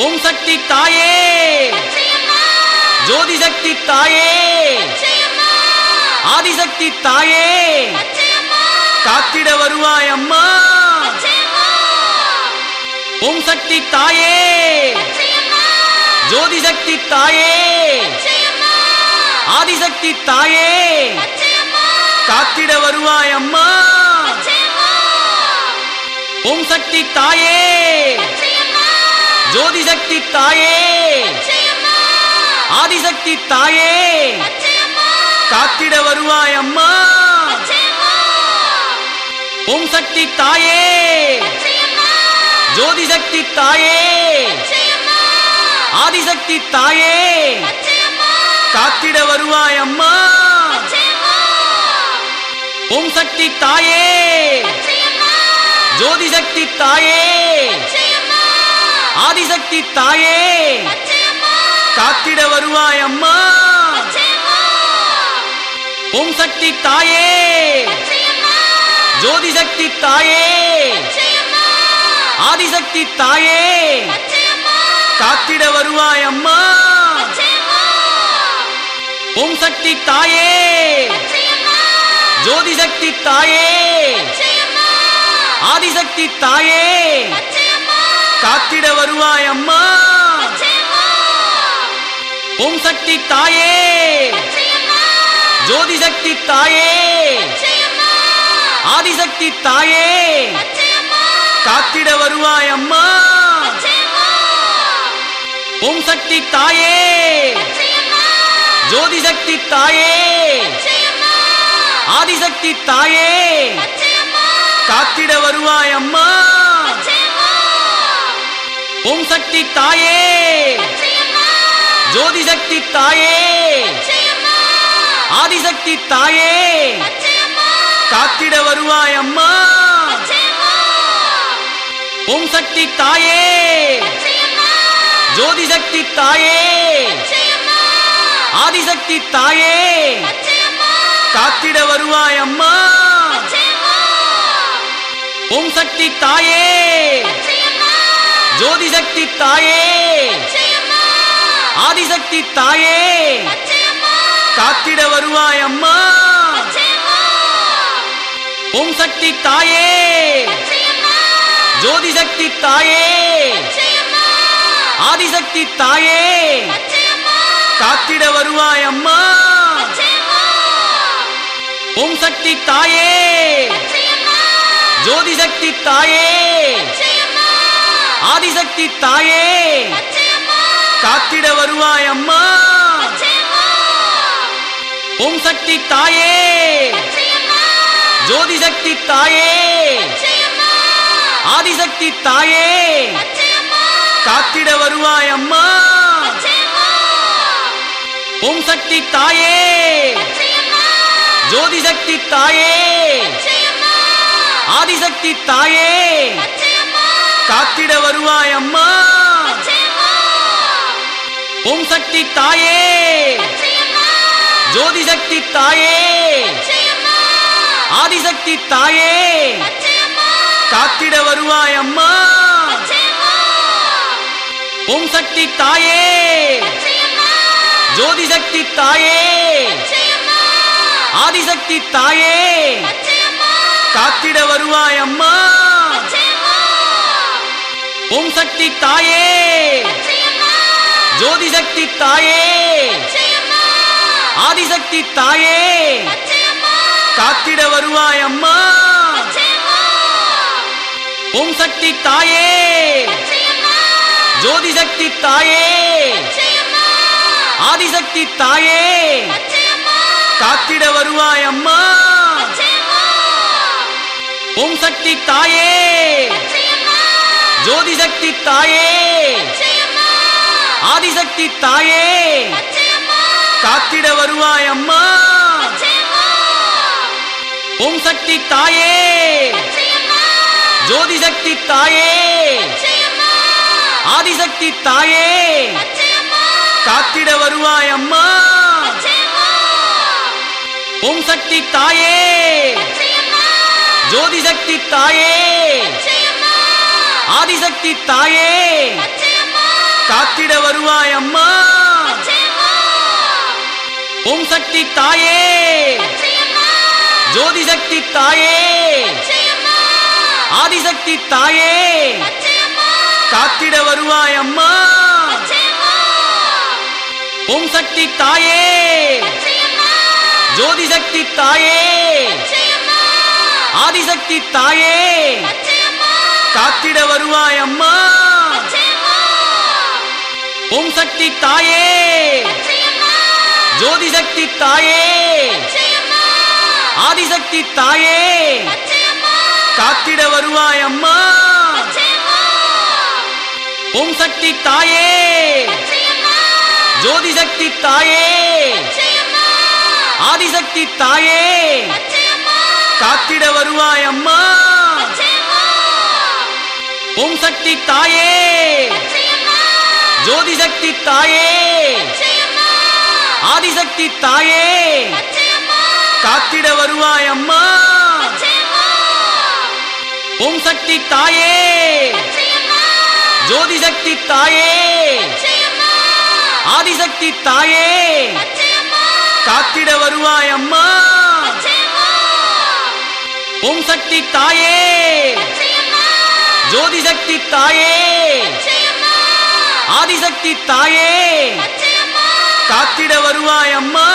ஓம் சக்தி தாயே, ஜோதி சக்தி தாயே, ஆதிசக்தி தாயே, காத்திட வருவாய் அம்மா. ஓம் சக்தி தாயே, ஜோதி சக்தி தாயே, ஆதிசக்தி தாயே, காத்திட வருவாய் அம்மா. ஓம் சக்தி தாயே, ஜோதி சக்தி தாயே, ஆதிசக்தி தாயே, காத்திட வருவாய் அம்மா. ஓம் சக்தி தாயே, ஜோதி சக்தி தாயே, ஆதிசக்தி தாயே, காத்திட வருவாய் அம்மா. ஓம் சக்தி தாயே, ஜோதி சக்தி தாயே, ஆதிசக்தி தாயே, காத்திட வருவாய் அம்மா. ஓம் சக்தி தாயே, ஜோதி சக்தி தாயே, ஆதிசக்தி தாயே, காத்திட வருவாய் அம்மா. ஓம் சக்தி தாயே, ஜோதி சக்தி தாயே, ஆதிசக்தி தாயே, காத்திட வருவாய் அம்மா. ஓம் சக்தி தாயே, ஜோதி சக்தி தாயே, ஆதிசக்தி தாயே, காத்திட வருவாய் அம்மா. ஓம் சக்தி தாயே, ஜோதி சக்தி தாயே, ஆதிசக்தி தாயே, காத்திட வருவாய் அம்மா. ஓம் சக்தி தாயே, ஜோதி சக்தி தாயே, ஆதிசக்தி தாயே, காத்திட வருவாய் அம்மா. ஓம் சக்தி தாயே, ஜோதி சக்தி தாயே, ஆதிசக்தி தாயே, காத்திட வருவாய் அம்மா. ஓம் சக்தி தாயே, ஜோதி சக்தி தாயே, ஆதிசக்தி தாயே, காத்திட வருவாய் அம்மா. ஓம் சக்தி தாயே, ஜோதி சக்தி தாயே, ஆதிசக்தி தாயே, காத்திட வருவாய் அம்மா. ஓம் சக்தி தாயே, ஜோதி சக்தி தாயே, ஆதிசக்தி தாயே, காத்திட வருவாய் அம்மா. ஓம் சக்தி தாயே, ஜோதி சக்தி தாயே, ஆதிசக்தி தாயே, காத்திட வருவாய் அம்மா. ஓம் சக்தி தாயே, ஜோதி சக்தி தாயே, ஆதிசக்தி தாயே, காத்திட வருவாய் அம்மா. ஓம் சக்தி தாயே, ஜோதி சக்தி தாயே, ஆதிசக்தி தாயே, காத்திட வருவாய் அம்மா. ஓம் சக்தி தாயே, ஜோதி சக்தி தாயே, ஆதிசக்தி தாயே, காத்திட வருவாய் அம்மா. ஓம் சக்தி தாயே, ஜோதி சக்தி தாயே, ஆதிசக்தி தாயே, காத்திட வருவாய் அம்மா. ஓம் சக்தி தாயே, ஜோதி சக்தி தாயே, ஆதிசக்தி தாயே, காத்திட வருவாய் அம்மா. ஓம் சக்தி தாயே, ஜோதி சக்தி தாயே, ஆதிசக்தி தாயே, காத்திட வருவாய் அம்மா. ஓம் சக்தி தாயே, ஜோதி சக்தி தாயே, ஆதிசக்தி தாயே, காத்திட வருவாய் அம்மா. ஓம் சக்தி தாயே, ஜோதி சக்தி தாயே, ஆதிசக்தி தாயே, காத்திட வருவாய் அம்மா. ஓம் சக்தி தாயே, ஜோதி சக்தி தாயே, ஆதிசக்தி தாயே, காத்திட வருவாய் அம்மா. ஓம் சக்தி தாயே, ஜோதி சக்தி தாயே, ஆதிசக்தி தாயே, காத்திட வருவாய் அம்மா. ஓம் சக்தி தாயே, ஜோதி சக்தி தாயே, ஆதிசக்தி தாயே, காத்திட வருவாய் அம்மா. ஓம் சக்தி தாயே, ஜோதி சக்தி தாயே, ஆதிசக்தி தாயே, காத்திட வருவாய் அம்மா. ஓம் சக்தி தாயே, ஜோதி சக்தி தாயே, ஆதிசக்தி தாயே, காத்திட வருவாய் அம்மா. ஓம் சக்தி தாயே, ஜோதி சக்தி தாயே, ஆதிசக்தி தாயே, காத்திட வருவாய் அம்மா. ஓம் சக்தி தாயே, ஜோதி சக்தி தாயே, ஆதிசக்தி தாயே, காத்திட வருவாய் அம்மா.